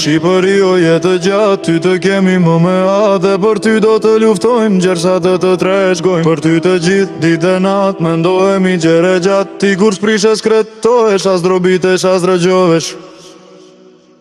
Shqipëri o jetë gjatë, ty të kemi më me a, dhe për ty do të luftojmë, gjersa të treshgojmë. Për ty të gjithë ditë e natë, mendohemi gjere gjatë, ti kur shprishes kretohesh, as drobitesh, as rëgjohesh.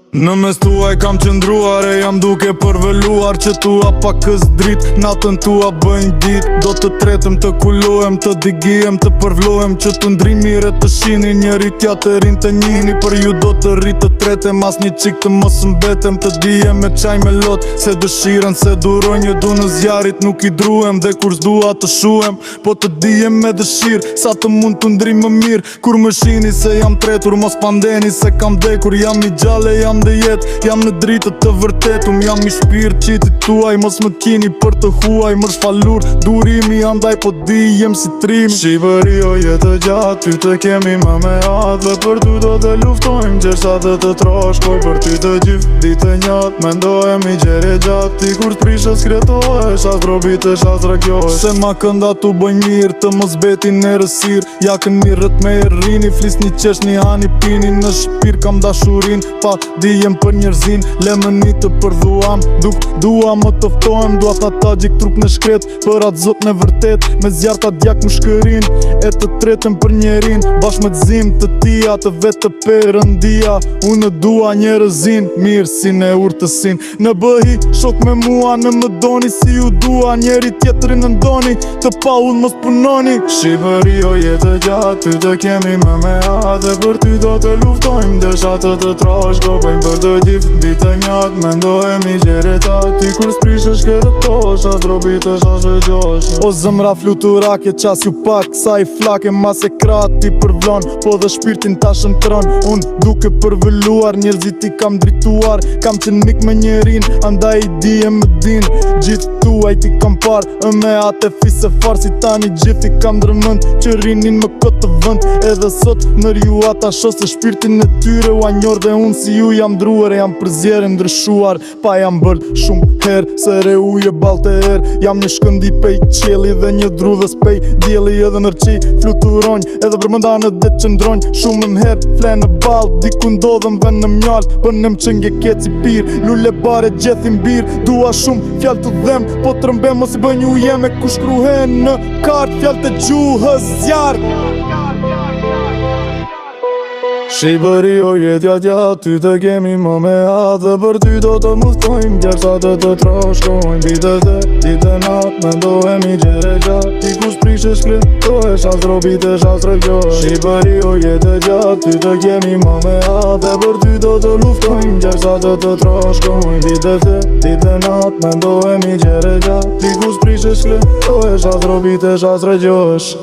Në mes tuaj kam qëndruar e jam duke përveluar, që tua pak kës drit, natën tua bëjnë dit. Do të tretëm, të kulohem, të digijem, të përvlohem, që të ndrim mire të shini, njeri tja të rin të njihni. Për ju do të rrit të tretem, as një qik të mos mbetem, të dijem me qaj me lot, se dëshiren, se duroj një du në zjarit, nuk i druhem, dhe kur s'dua të shuhem, po të dijem me dëshirë, sa të mund të ndrim më mirë. Kur më shini se jam tretur, mos pandeni se kam dekur, jam i gjale, jam dhe jetë, jam në dritë të vërtetum, jam i shpirt qitit tuaj, mos më kini për të huaj, më shfalur durimi, andaj po di jem si trimi. Shqipëri o jetë gjatë, ty të kemi më me atë, dhe për ty do të luftojmë, gjersa të troshkoj. Për ty të gjithë ditë e njatë, mendohemi gjere gjatë, ti kur t'prishës kretohesh, as drobitesh, as rëgjohesh. Se ma kënda tu bëjnë mirë, të mos beti në rësir, jakën mirët me e rini, flis një qesh një hani pini, në shpir kam dashurin, pa dijem për njerëzin, lemëni të përdhuam, duk dua më toftohem, dua ta gjik trup në shkret, për atë zot në vërtet, me zjarta djak më shkërin, e të tretëm për njerin, bash me t'zim të tia, të vetë të perëndia, unë dua njerëzin, mirë si në urtësin, në bëhi shok me mua, në më doni si ju dua, njeri tjetërin në ndoni, të pa unë mos punoni. Shqipëri o jetë gjatë, ty të kemi më me a, dhe për ty do të luftojmë, desha të trashkojmë. Për të gjithë ditë e njatë, mendohemi gjere gjatë, ti kur s'prishesh kretohesh, as drobitesh, as rëgjohesh. O zëmra fluturake, qas ju pak, sa i flake, mas e kratë ti përvlon, po dhe shpirtin ta shëntron. Unë duke përvëlluar, njerëzit i kam drituar, kam qenë mik me njerin, andaj i di e më din, gjithë tuaj ti kam par, me atë e fise farë, si tani gjithë i kam drëmënd, që rinin më këtë vënd, edhe sot nër ju ata shos e shpirtin e tyre u anjor, dhe unë si ju jam druar, jam përzjerë ndryshuar, pa jam bërë shumë herë, se re uje balte herë, jam një shkëndi pej qeli dhe një drudhës pej djeli, edhe nërqi fluturonj, edhe përmëndane dhe qëndronj, shumë më herë, flenë në balë, diku ndodhëm dhe në mjallë, për në më qëngje keci pirë, lule bare gjethin birë, dua shumë fjallë të dhemë, po të rëmbem mos i bënju jeme, ku shkruhen në kartë, fjallë të gjuhës zjarë. Shqipëri o jetja gjatë, ty të kemi më me a, dhe për ty do të luftojmë, gjersa të trashkojmë. Ditë e natë, mendohemi gjere gjatë, ti kur s'prishesh kretohesh, as drobitesh, as rëgjohesh. Shqipëri o jetë gjatë, ty të kemi më me a, dhe për ty do të luftojmë, gjersa të trashkojmë. Ditë e natë, mendohemi gjere gjatë, ti kur s'prishesh kretohesh, as drobitesh, as rëgjohesh.